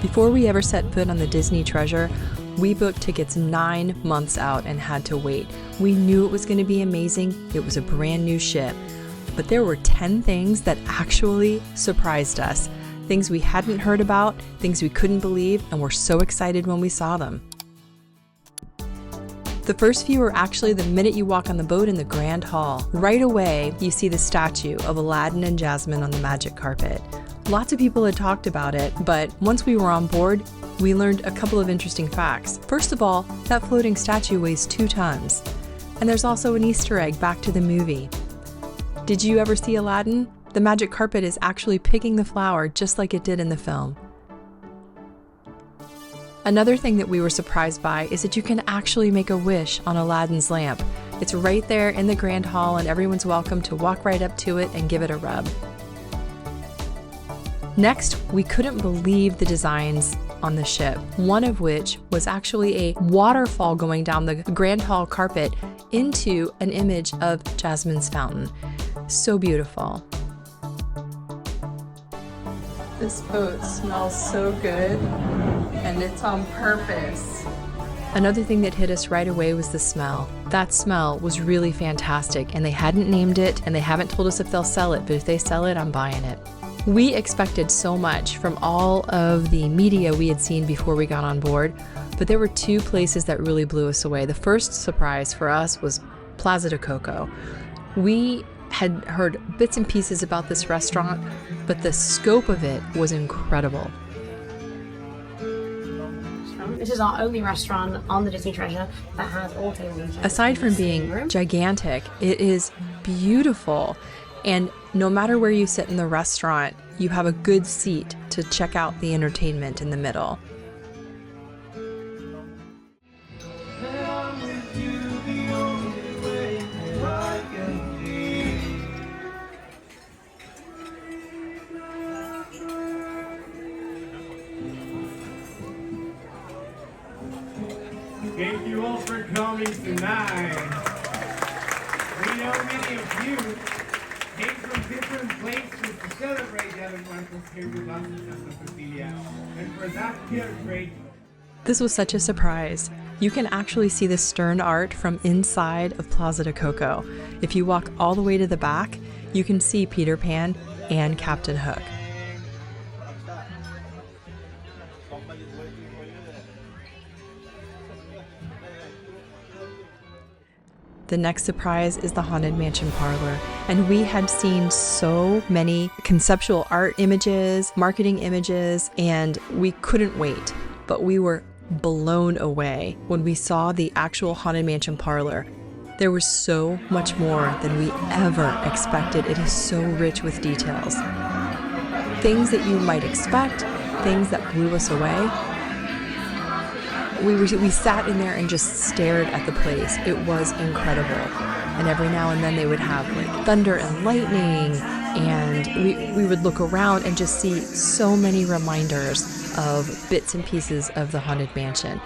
Before we ever set foot on the Disney Treasure, we booked tickets 9 months out and had to wait. We knew it was going to be amazing. It was a brand new ship. But there were 10 things that actually surprised us. Things we hadn't heard about, things we couldn't believe, and were so excited when we saw them. The first few are actually the minute you walk on the boat in the Grand Hall. Right away, you see the statue of Aladdin and Jasmine on the magic carpet. Lots of people had talked about it, but once we were on board, we learned a couple of interesting facts. First of all, that floating statue weighs 2 tons. And there's also an Easter egg back to the movie. Did you ever see Aladdin? The magic carpet is actually picking the flower just like it did in the film. Another thing that we were surprised by is that you can actually make a wish on Aladdin's lamp. It's right there in the Grand Hall and everyone's welcome to walk right up to it and give it a rub. Next, we couldn't believe the designs on the ship, one of which was actually a waterfall going down the Grand Hall carpet into an image of Jasmine's fountain. So beautiful. This boat smells so good, and it's on purpose. Another thing that hit us right away was the smell. That smell was really fantastic, and they hadn't named it, and they haven't told us if they'll sell it, but if they sell it, I'm buying it. We expected so much from all of the media we had seen before we got on board, but there were 2 places that really blew us away. The first surprise for us was Plaza de Coco. We had heard bits and pieces about this restaurant, but the scope of it was incredible. This is our only restaurant on the Disney Treasure that has all tables. Aside from being gigantic, it is beautiful. And no matter where you sit in the restaurant, you have a good seat to check out the entertainment in the middle. Thank you all for coming tonight. We know many of you came from different places to celebrate the other ones here with us in Santa Cecilia. And for that, we are grateful. This was such a surprise. You can actually see the stern art from inside of Plaza de Coco. If you walk all the way to the back, you can see Peter Pan and Captain Hook. The next surprise is the Haunted Mansion parlor, and we had seen so many conceptual art images, marketing images, and we couldn't wait, but we were blown away when we saw the actual Haunted Mansion parlor. There was so much more than we ever expected. It is so rich with details. Things that you might expect, things that blew us away. We sat in there and just stared at the place. It was incredible. And every now and then they would have like thunder and lightning, and we would look around and just see so many reminders of bits and pieces of the Haunted Mansion.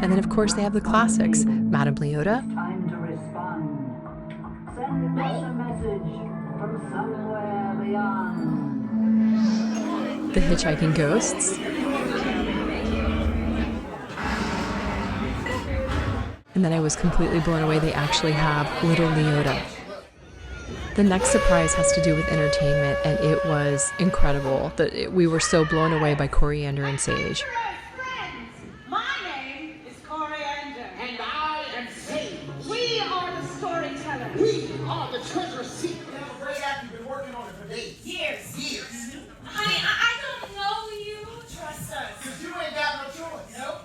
And then of course they have the classics, Madame Leota. Time to respond. Send us a message from somewhere beyond. The Hitchhiking Ghosts, and then I was completely blown away they actually have Little Leota. The next surprise has to do with entertainment, and it was incredible. We were so blown away by Coriander and Sage. My name is Coriander. And I am Sage. We are the storytellers. We are the treasure seekers. You've been working on it for days. Years. Years. I don't know you. Trust us. Because you ain't got no choice. Nope.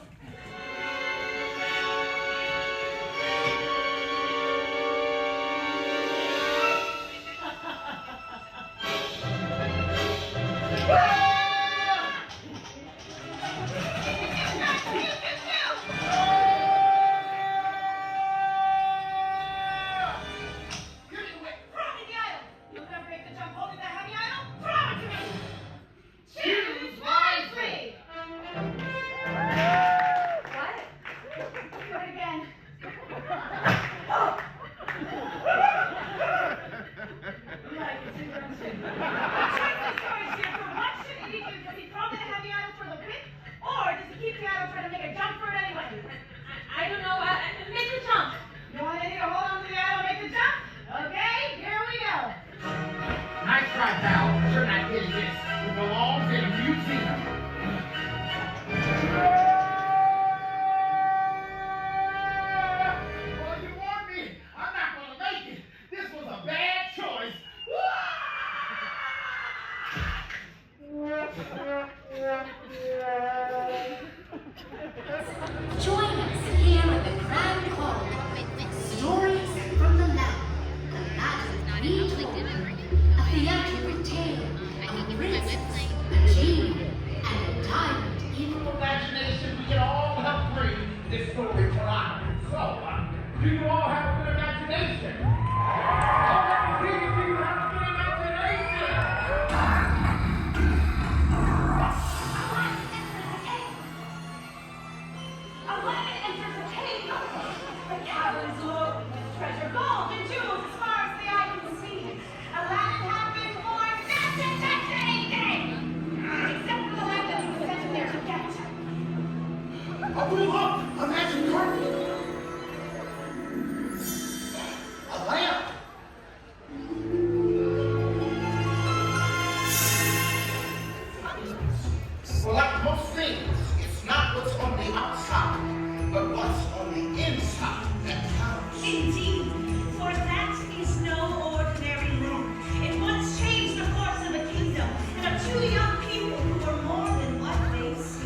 You'll never make the jump holding the heavy right now. You're not getting this. It belongs in a museum. Well, you warned me. I'm not going to make it. This was a bad choice. Join us here at the Grand Hall. Stories from the land, Aladdin retold, a theatrical tale of a princess, a genie, and a diamond in Imagination, we can all help bring this story to life. So, do you all have a good imagination? Oh, let me see if you have a good imagination. Aladdin enters a cave. The caverns look with treasure, gold and jewels as far as the eye can see. Aladdin had been born not to touch anything, except for the lamp that he was sent there to get. Oh, look! A magic carpet! A lamp! Well, like most things, it's not what's on the outside, but what's on the inside that counts. Indeed, for that is no ordinary lamp. It once changed the course of a kingdom and of two young people who were more than what they seemed.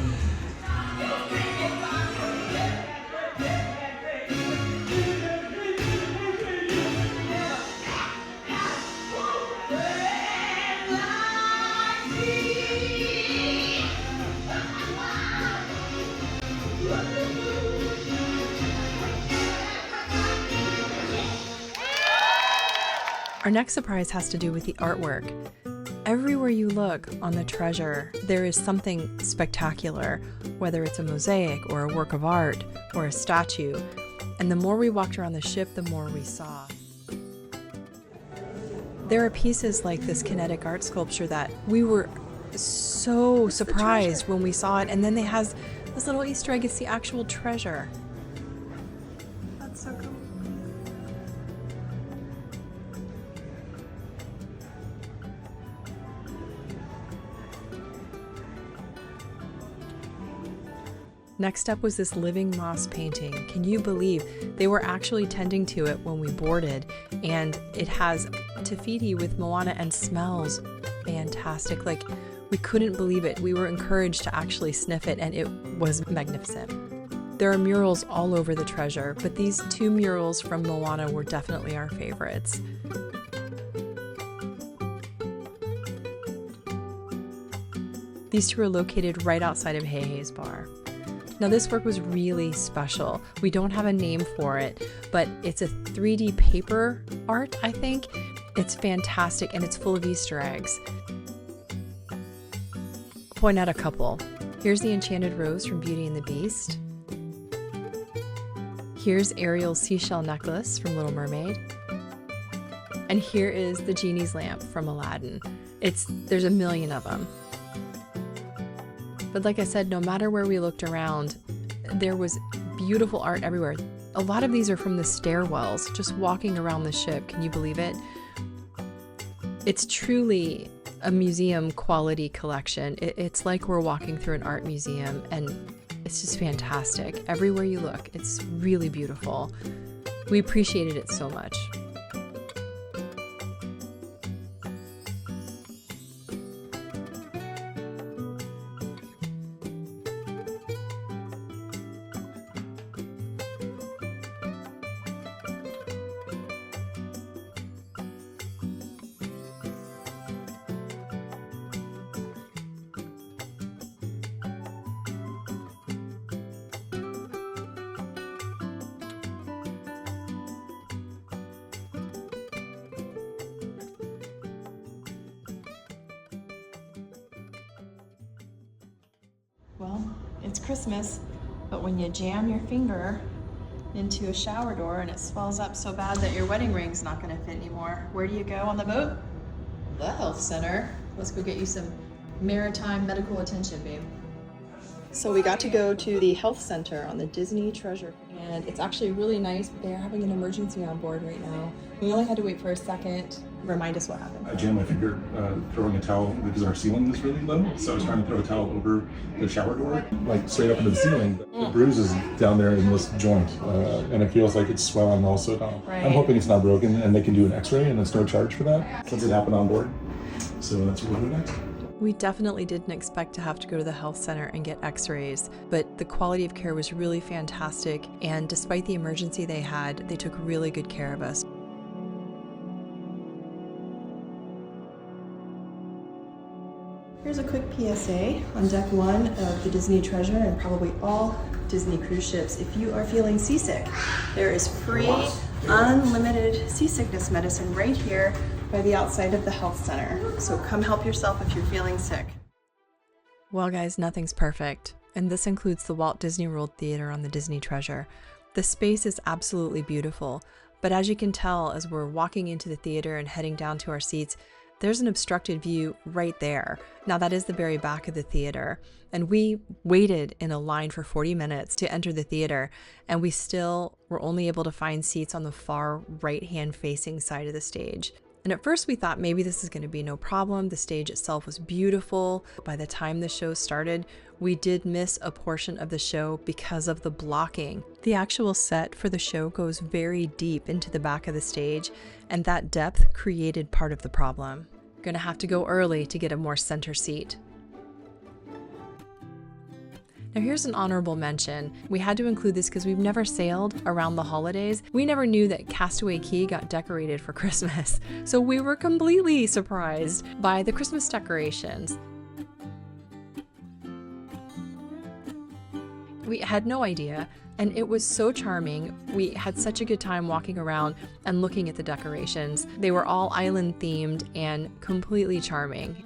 Our next surprise has to do with the artwork. Everywhere you look on the treasure, there is something spectacular, whether it's a mosaic or a work of art or a statue. And the more we walked around the ship, the more we saw. There are pieces like this kinetic art sculpture that we were so surprised when we saw it, and then they has this little Easter egg. It's the actual treasure. That's so cool. Next up was this living moss painting. Can you believe they were actually tending to it when we boarded? And it has Tafiti with Moana and smells fantastic. Like, we couldn't believe it. We were encouraged to actually sniff it, and it was magnificent. There are murals all over the treasure, but these two murals from Moana were definitely our favorites. These two are located right outside of Hei's bar. Now this work was really special. We don't have a name for it, but it's a 3D paper art, I think. It's fantastic and it's full of Easter eggs. I'll point out a couple. Here's the enchanted rose from Beauty and the Beast. Here's Ariel's seashell necklace from Little Mermaid. And here is the genie's lamp from Aladdin. There's a million of them. But like I said, no matter where we looked around, there was beautiful art everywhere. A lot of these are from the stairwells, just walking around the ship. Can you believe it? It's truly a museum quality collection. It's like we're walking through an art museum, and it's just fantastic. Everywhere you look, it's really beautiful. We appreciated it so much. Well, it's Christmas, but when you jam your finger into a shower door and it swells up so bad that your wedding ring's not going to fit anymore, where do you go on the boat? The health center. Let's go get you some maritime medical attention, babe. So we got to go to the health center on the Disney Treasure, and it's actually really nice. They're having an emergency on board right now. We only had to wait for a second. Remind us what happened. I jammed my finger throwing a towel because our ceiling is really low. So I was trying to throw a towel over the shower door, like straight up into the ceiling. The bruise is down there in this joint, and it feels like it's swelling also down. Right. I'm hoping it's not broken and they can do an x-ray and it's no charge for that since it happened on board. So that's what we'll do next. We definitely didn't expect to have to go to the health center and get x-rays, but the quality of care was really fantastic, and despite the emergency they had, they took really good care of us. Here's a quick PSA on deck 1 of the Disney Treasure and probably all Disney cruise ships. If you are feeling seasick, there is free, unlimited seasickness medicine right here by the outside of the health center. So come help yourself if you're feeling sick. Well guys, nothing's perfect, and this includes the Walt Disney World Theater on the Disney Treasure. The space is absolutely beautiful, but as you can tell as we're walking into the theater and heading down to our seats, there's an obstructed view right there. Now that is the very back of the theater, and we waited in a line for 40 minutes to enter the theater, and we still were only able to find seats on the far right-hand facing side of the stage. And at first we thought maybe this is going to be no problem. The stage itself was beautiful. By the time the show started, we did miss a portion of the show because of the blocking. The actual set for the show goes very deep into the back of the stage, and that depth created part of the problem. We're going to have to go early to get a more center seat. Now here's an honorable mention. We had to include this because we've never sailed around the holidays. We never knew that Castaway Cay got decorated for Christmas. So we were completely surprised by the Christmas decorations. We had no idea, and it was so charming. We had such a good time walking around and looking at the decorations. They were all island themed and completely charming.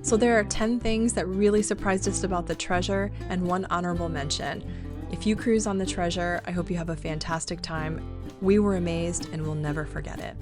So there are 10 things that really surprised us about the Treasure and one honorable mention. If you cruise on the Treasure, I hope you have a fantastic time. We were amazed and we'll never forget it.